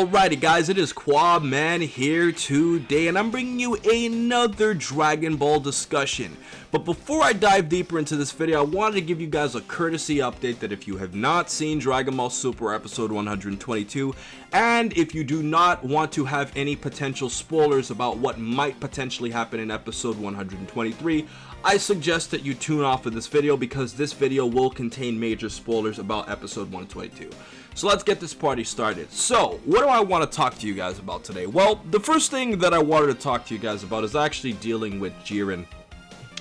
Alrighty guys, it is Quaman here today, and I'm bringing you another Dragon Ball discussion. But before I dive deeper into this video, I wanted to give you guys a courtesy update that if you have not seen Dragon Ball Super episode 122, and if you do not want to have any potential spoilers about what might potentially happen in episode 123, I suggest that you tune off of this video because this video will contain major spoilers about episode 122. So let's get this party started. So, what do I want to talk to you guys about today? Well, the first thing that I wanted to talk to you guys about is actually dealing with Jiren.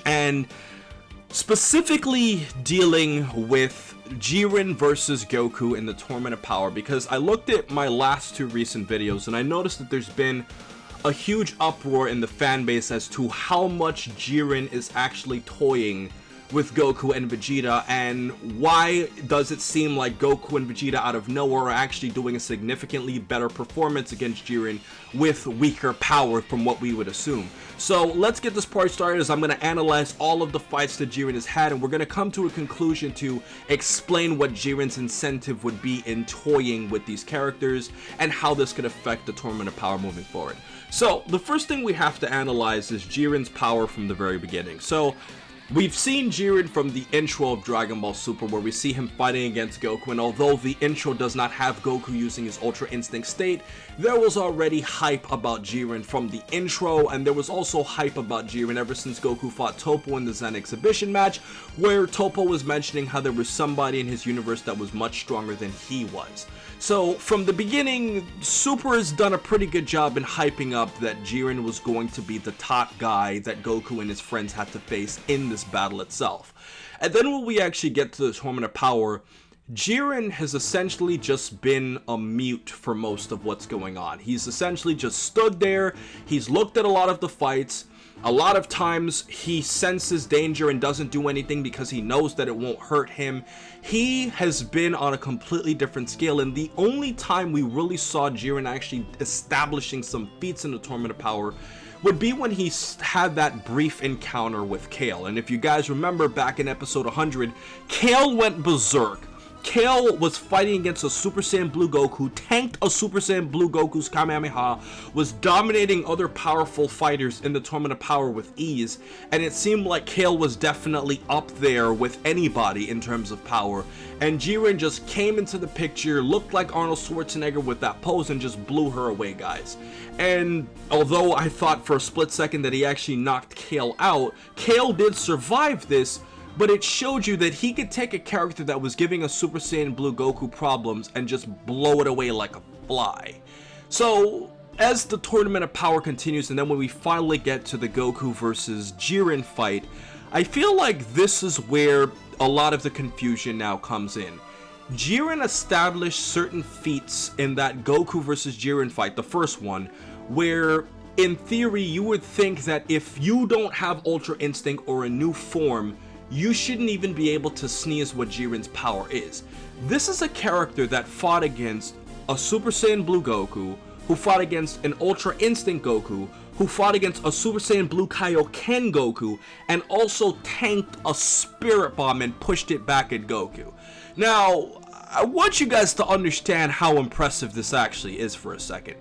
And specifically dealing with Jiren versus Goku in the Tournament of Power, because I looked at my last two recent videos and I noticed that there's been a huge uproar in the fan base as to how much Jiren is actually toying with Goku and Vegeta, and why does it seem like Goku and Vegeta out of nowhere are actually doing a significantly better performance against Jiren with weaker power from what we would assume. So let's get this party started as I'm going to analyze all of the fights that Jiren has had, and we're going to come to a conclusion to explain what Jiren's incentive would be in toying with these characters and how this could affect the Tournament of Power moving forward. So the first thing we have to analyze is Jiren's power from the very beginning. So we've seen Jiren from the intro of Dragon Ball Super, where we see him fighting against Goku, and although the intro does not have Goku using his Ultra Instinct state, there was already hype about Jiren from the intro, and there was also hype about Jiren ever since Goku fought Toppo in the Zen exhibition match, where Toppo was mentioning how there was somebody in his universe that was much stronger than he was. So from the beginning, Super has done a pretty good job in hyping up that Jiren was going to be the top guy that Goku and his friends had to face in this battle itself. And then when we actually get to the Tournament of Power, Jiren has essentially just been a mute for most of what's going on. He's essentially just stood there, he's looked at a lot of the fights. A lot of times he senses danger and doesn't do anything because he knows that it won't hurt him. He has been on a completely different scale, and the only time we really saw Jiren actually establishing some feats in the Tournament of Power would be when he had that brief encounter with Kale. And if you guys remember back in episode 100, Kale went berserk. Kale was fighting against a Super Saiyan Blue Goku, tanked a Super Saiyan Blue Goku's Kamehameha, was dominating other powerful fighters in the Tournament of Power with ease, and it seemed like Kale was definitely up there with anybody in terms of power, and Jiren just came into the picture, looked like Arnold Schwarzenegger with that pose, and just blew her away, guys. And although I thought for a split second that he actually knocked Kale out, Kale did survive this, but it showed you that he could take a character that was giving a Super Saiyan Blue Goku problems and just blow it away like a fly. So as the Tournament of Power continues, and then when we finally get to the Goku versus Jiren fight, I feel like this is where a lot of the confusion now comes in. Jiren established certain feats in that Goku versus Jiren fight, the first one, where in theory you would think that if you don't have Ultra Instinct or a new form, you shouldn't even be able to sneeze what Jiren's power is. This is a character that fought against a Super Saiyan Blue Goku, who fought against an Ultra Instinct Goku, who fought against a Super Saiyan Blue Kaioken Goku, and also tanked a Spirit Bomb and pushed it back at Goku. Now, I want you guys to understand how impressive this actually is for a second.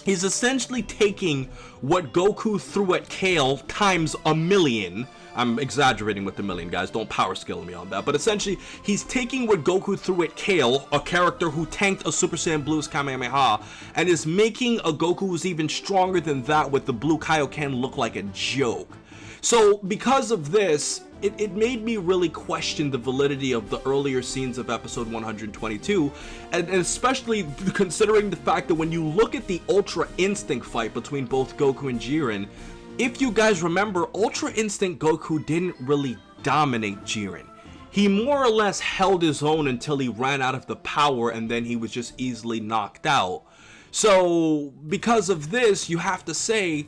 He's essentially taking what Goku threw at Kale times a million. I'm exaggerating with the million, guys, don't power skill me on that, but essentially he's taking what Goku threw at Kale, a character who tanked a Super Saiyan Blue's Kamehameha, and is making a Goku who's even stronger than that with the Blue Kaioken look like a joke. So because of this, it made me really question the validity of the earlier scenes of episode 122, and especially considering the fact that when you look at the Ultra Instinct fight between both Goku and Jiren, if you guys remember, Ultra Instinct Goku didn't really dominate Jiren. He more or less held his own until he ran out of the power, and then he was just easily knocked out. So because of this, you have to say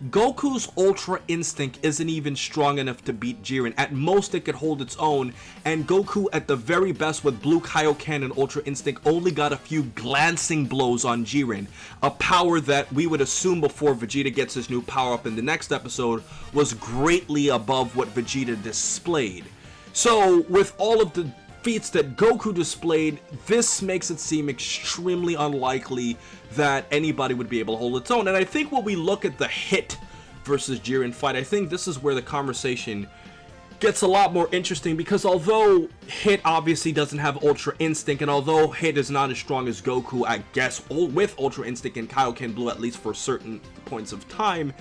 Goku's Ultra Instinct isn't even strong enough to beat Jiren. At most, it could hold its own, and Goku at the very best with Blue Kaioken and Ultra Instinct only got a few glancing blows on Jiren, a power that we would assume before Vegeta gets his new power-up in the next episode was greatly above what Vegeta displayed. So with all of the feats that Goku displayed, this makes it seem extremely unlikely that anybody would be able to hold its own. And I think when we look at the Hit versus Jiren fight, I think this is where the conversation gets a lot more interesting, because although Hit obviously doesn't have Ultra Instinct, and although Hit is not as strong as Goku, I guess, with Ultra Instinct and Kaioken Blue, at least for certain points of time,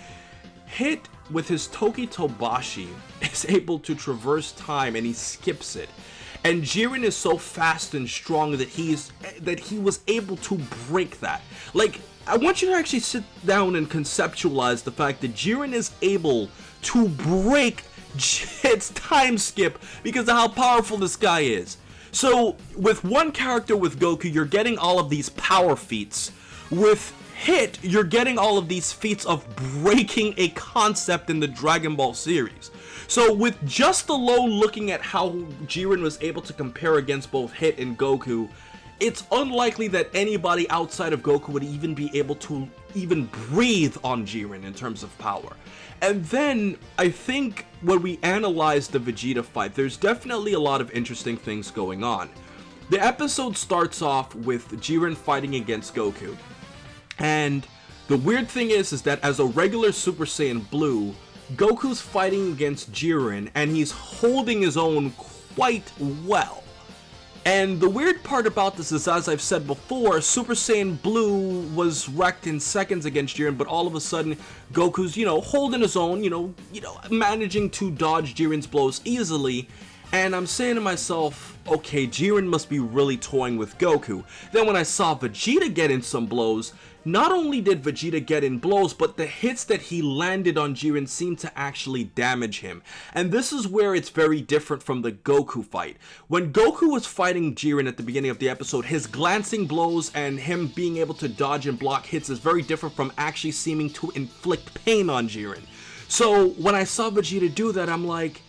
Hit, with his Toki Tobashi, is able to traverse time and he skips it. And Jiren is so fast and strong that he was able to break that. Like, I want you to actually sit down and conceptualize the fact that Jiren is able to break Hit's time skip because of how powerful this guy is. So with one character, with Goku, you're getting all of these power feats. With Hit, you're getting all of these feats of breaking a concept in the Dragon Ball series. So with just alone looking at how Jiren was able to compare against both Hit and Goku, it's unlikely that anybody outside of Goku would even be able to even breathe on Jiren in terms of power. And then, I think when we analyze the Vegeta fight, there's definitely a lot of interesting things going on. The episode starts off with Jiren fighting against Goku. And the weird thing is that as a regular Super Saiyan Blue, Goku's fighting against Jiren, and he's holding his own quite well. And the weird part about this is, as I've said before, Super Saiyan Blue was wrecked in seconds against Jiren, but all of a sudden, Goku's, holding his own, managing to dodge Jiren's blows easily. And I'm saying to myself, okay, Jiren must be really toying with Goku. Then when I saw Vegeta get in some blows, not only did Vegeta get in blows, but the hits that he landed on Jiren seemed to actually damage him. And this is where it's very different from the Goku fight. When Goku was fighting Jiren at the beginning of the episode, his glancing blows and him being able to dodge and block hits is very different from actually seeming to inflict pain on Jiren. So when I saw Vegeta do that, I'm like,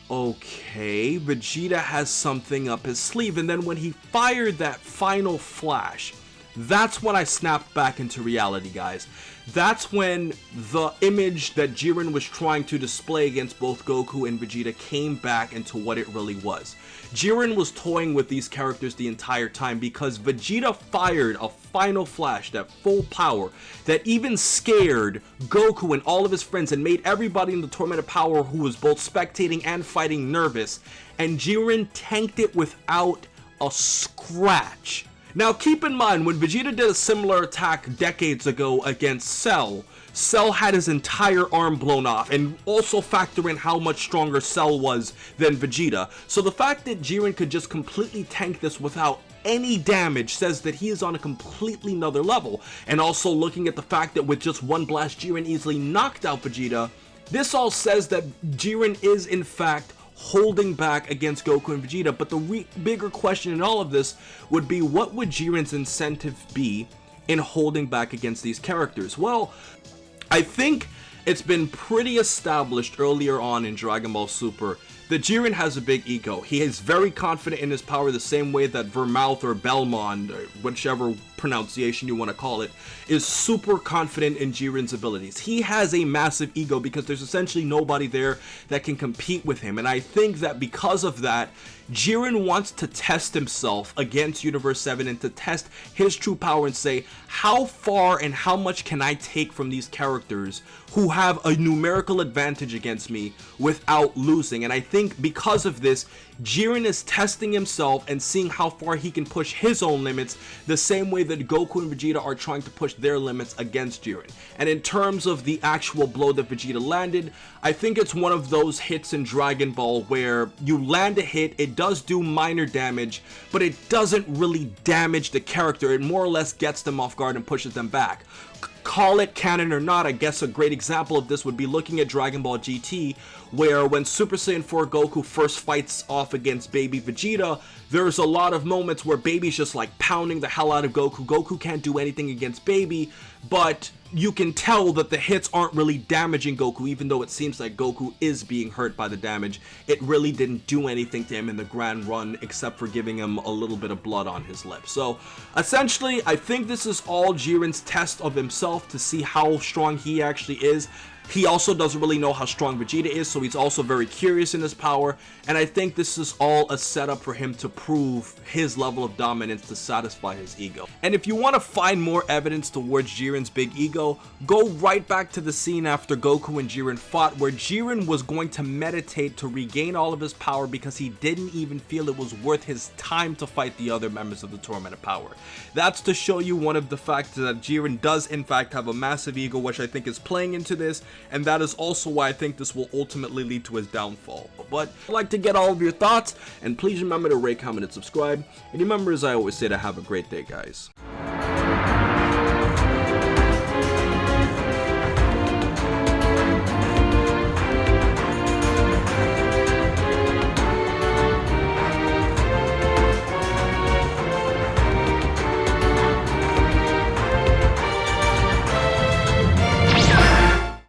okay, Vegeta has something up his sleeve. And then when he fired that final flash, that's when I snapped back into reality, guys. That's when the image that Jiren was trying to display against both Goku and Vegeta came back into what it really was. Jiren was toying with these characters the entire time because Vegeta fired a final flash, that full power, that even scared Goku and all of his friends and made everybody in the Tournament of Power who was both spectating and fighting nervous, and Jiren tanked it without a scratch. Now keep in mind, when Vegeta did a similar attack decades ago against Cell, Cell had his entire arm blown off, and also factor in how much stronger Cell was than Vegeta. So the fact that Jiren could just completely tank this without any damage says that he is on a completely another level. And also looking at the fact that with just one blast Jiren easily knocked out Vegeta, this all says that Jiren is in fact holding back against Goku and Vegeta. But the bigger question in all of this would be, what would Jiren's incentive be in holding back against these characters? Well, I think it's been pretty established earlier on in Dragon Ball Super that Jiren has a big ego. He is very confident in his power, the same way that Vermouth or Belmont, or whichever pronunciation you want to call it, is super confident in Jiren's abilities. He has a massive ego because there's essentially nobody there that can compete with him. And I think that because of that, Jiren wants to test himself against Universe 7 and to test his true power and say, how far and how much can I take from these characters who have a numerical advantage against me without losing? And I think because of this, Jiren is testing himself and seeing how far he can push his own limits, the same way that Goku and Vegeta are trying to push their limits against Jiren. And in terms of the actual blow that Vegeta landed, I think it's one of those hits in Dragon Ball where you land a hit, it does do minor damage, but it doesn't really damage the character. It more or less gets them off guard and pushes them back. Call it canon or not, I guess a great example of this would be looking at Dragon Ball GT, where when Super Saiyan 4 Goku first fights off against baby Vegeta, there's a lot of moments where baby's just like pounding the hell out of Goku. Goku can't do anything against baby, but you can tell that the hits aren't really damaging Goku, even though it seems like Goku is being hurt by the damage. It really didn't do anything to him in the grand run, except for giving him a little bit of blood on his lip. So essentially, I think this is all Jiren's test of himself to see how strong he actually is. He also doesn't really know how strong Vegeta is, so he's also very curious in his power, and I think this is all a setup for him to prove his level of dominance to satisfy his ego. And if you want to find more evidence towards Jiren's big ego, go right back to the scene after Goku and Jiren fought, where Jiren was going to meditate to regain all of his power because he didn't even feel it was worth his time to fight the other members of the Torment of Power. That's to show you one of the facts that Jiren does in fact have a massive ego, which I think is playing into this, and that is also why I think this will ultimately lead to his downfall. But I'd like to get all of your thoughts, and please remember to rate, comment, and subscribe, and remember, as I always say, to have a great day, guys.